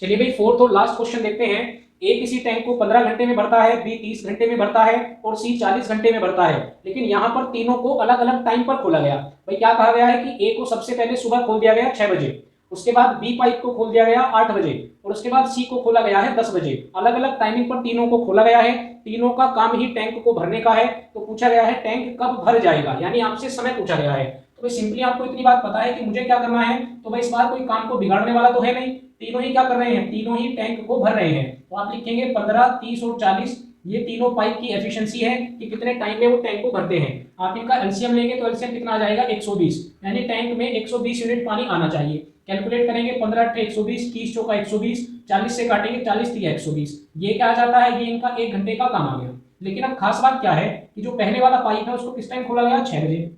चलिए भाई, फोर्थ और लास्ट क्वेश्चन देखते हैं। ए किसी टैंक को 15 घंटे में भरता है, बी 30 घंटे में भरता है और सी 40 घंटे में भरता है, लेकिन यहाँ पर तीनों को अलग अलग टाइम पर खोला गया। भाई क्या कहा गया है कि ए को सबसे पहले सुबह खोल दिया गया 6 बजे, उसके बाद बी पाइप को खोल दिया गया 8 बजे और उसके बाद सी को खोला गया है 10 बजे। अलग अलग टाइमिंग पर तीनों को खोला गया है, तीनों का काम ही टैंक को भरने का है। तो पूछा गया है टैंक कब भर जाएगा, यानी आपसे समय पूछा गया है। तो भाई सिंपली आपको इतनी बात पता है कि मुझे क्या करना है। तो भाई इस बार कोई काम को बिगाड़ने वाला तो है नहीं, तीनों ही क्या कर रहे हैं, तीनों ही टैंक को भर रहे हैं। तो आप लिखेंगे 15, 30 और 40, ये तीनों पाइप की एफिशिएंसी है कि कितने टाइम में वो टैंक को भरते हैं। आप इनका एलसीएम लेंगे तो एलसीएम कितना आ जाएगा 120, यानी टैंक में 120 यूनिट पानी आना चाहिए। कैलकुलेट करेंगे 15 × 120, 30 चौका 120, 40 से काटेंगे 40 3 120, ये क्या आ जाता है, ये इनका 1 घंटे का काम आ गया। लेकिन अब खास बात क्या है कि जो पहले वाला पाइप है उसको किस टाइम खोला गया, 6 बजे।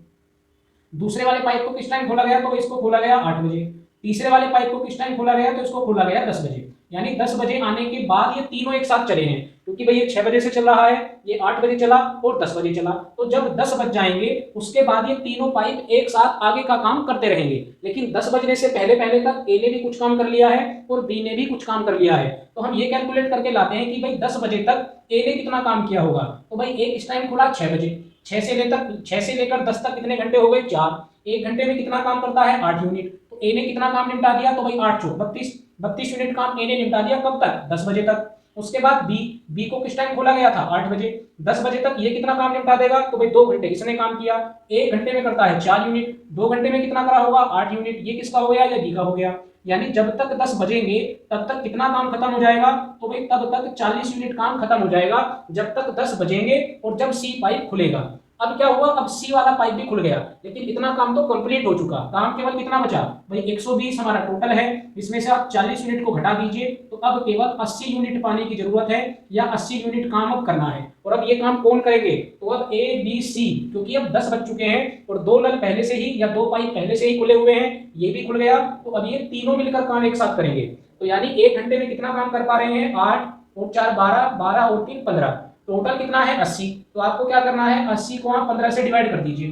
दूसरे वाले पाइप को किस टाइम खोला गया, तो इसको खोला गया 8 बजे। तीसरे वाले पाइप को किस टाइम खोला गया, तो इसको खोला गया 10 बजे। यानी 10 बजे आने के बाद ये तीनों एक साथ चले हैं, क्योंकि भाई ये 6 बजे से चल रहा है, ये 8 बजे चला और 10 बजे चला। तो जब 10 बज जाएंगे उसके बाद ये तीनों पाइप एक साथ आगे का काम करते रहेंगे। लेकिन 10 बजने से पहले पहले तक ए ने भी कुछ काम कर लिया है और बी ने भी कुछ काम कर लिया है। तो हम ये कैलकुलेट करके लाते हैं कि भाई 10 बजे तक ए ने कितना काम किया होगा। तो भाई ए किस टाइम खुला, 6 बजे। 6 से लेकर 10 तक कितने घंटे हो गए, 4। एक घंटे में कितना काम करता है, 8 यूनिट। तो ए ने कितना काम निपटा दिया, तो भाई 8 चौक 32, 32 यूनिट काम ए ने निपटा दिया। कब तक, 10 बजे तक। उसके बाद बी को किस टाइम खोला गया था, 8 बजे। 10 बजे तक ये कितना काम निपटा देगा, तो भाई 2 घंटे इसने काम किया। 1 घंटे में करता है 4 यूनिट, 2 घंटे में कितना करा होगा, 8 यूनिट। ये किसका हो गया, ये बी का हो गया। यानी जब तक 10 बजेंगे तब तक कितना काम खत्म हो जाएगा, तो भाई तब तक 40 यूनिट काम खत्म हो जाएगा, जब तक 10 बजेंगे और जब सी पाइप खुलेगा। अब क्या हुआ, अब सी वाला पाइप भी खुल गया, लेकिन इतना काम तो कंप्लीट हो चुका। काम केवल कितना बचा, भाई 120 हमारा टोटल है, इसमें से आप 40 यूनिट को घटा दीजिए, तो अब केवल 80 यूनिट पानी की जरूरत है, या 80 यूनिट काम अब करना है। और अब ये काम कौन करेंगे, तो अब ए बी सी, क्योंकि अब 10 बज चुके हैं और 2 नल पहले से ही या 2 पाइप पहले से ही खुले हुए हैं, ये भी खुल गया। तो अब ये तीनों मिलकर काम एक साथ करेंगे। तो यानी 1 घंटे में कितना काम कर पा रहे हैं, 8 और 4 12, 12 और 3 15, टोटल कितना है 80। तो आपको क्या करना है, 80 को आप 15 से डिवाइड कर दीजिए।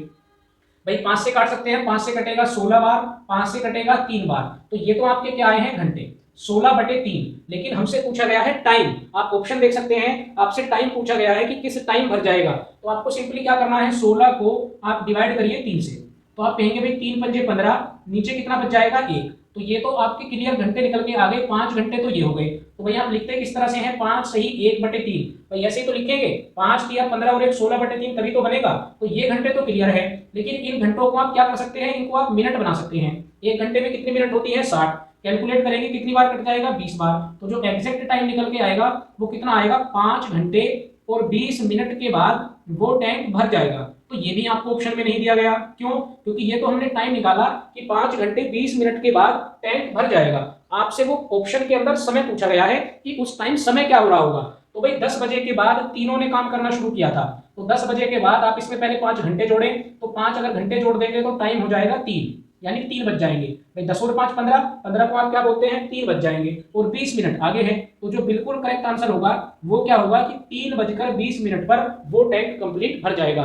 भाई 5 से काट सकते हैं, 5 से कटेगा 16 बार, 5 से कटेगा 3 बार। तो ये तो आपके क्या आए हैं, घंटे, 16/3। लेकिन हमसे पूछा गया है टाइम। आप ऑप्शन देख सकते हैं, आपसे टाइम पूछा गया है कि किस टाइम भर जाएगा। तो आपको सिंपली क्या करना है, 16 को आप डिवाइड करिए 3 से। तो आप कहेंगे भाई 3 पंजे 15, नीचे कितना बच जाएगा, 1। तो ये तो आपके क्लियर घंटे निकल के आ गए, 5 घंटे तो ये हो गए। तो भाई आप लिखते किस तरह से हैं, 5 सही 1/3। भाई ऐसे ही तो लिखेंगे, 5 किया 15 और 1 16/3, तभी तो बनेगा। तो ये घंटे तो क्लियर है। लेकिन इन घंटों को आप क्या कर सकते हैं, इनको आप मिनट बना सकते हैं। 1 घंटे में कितनी मिनट होती है, 60। कैलकुलेट करेंगे कितनी बार कट जाएगा, 20 बार। तो जो एग्जैक्ट टाइम निकल के आएगा वो कितना आएगा, 5 घंटे और 20 मिनट के बाद वो टैंक भर जाएगा। तो ये भी आपको ऑप्शन में नहीं दिया गया, क्यों, क्योंकि ये तो हमने टाइम निकाला कि 5 घंटे 20 मिनट के बाद टैंक भर जाएगा। आपसे वो ऑप्शन के अंदर समय पूछा गया है कि उस टाइम समय क्या हो रहा होगा। तो भाई 10 बजे के बाद तीनों ने काम करना शुरू किया था, तो 10 बजे के बाद आप इसमें पहले 5 घंटे जोड़ें, तो 5 अगर घंटे जोड़ देंगे तो टाइम हो जाएगा 3, यानी 3 बज जाएंगे। भाई 10 और 5 15, 15 को आप क्या बोलते हैं, 3 बज जाएंगे और 20 मिनट आगे है। तो जो बिल्कुल करेक्ट आंसर होगा वो क्या होगा कि 3 बजकर 20 मिनट पर वो टैंक कंप्लीट भर जाएगा।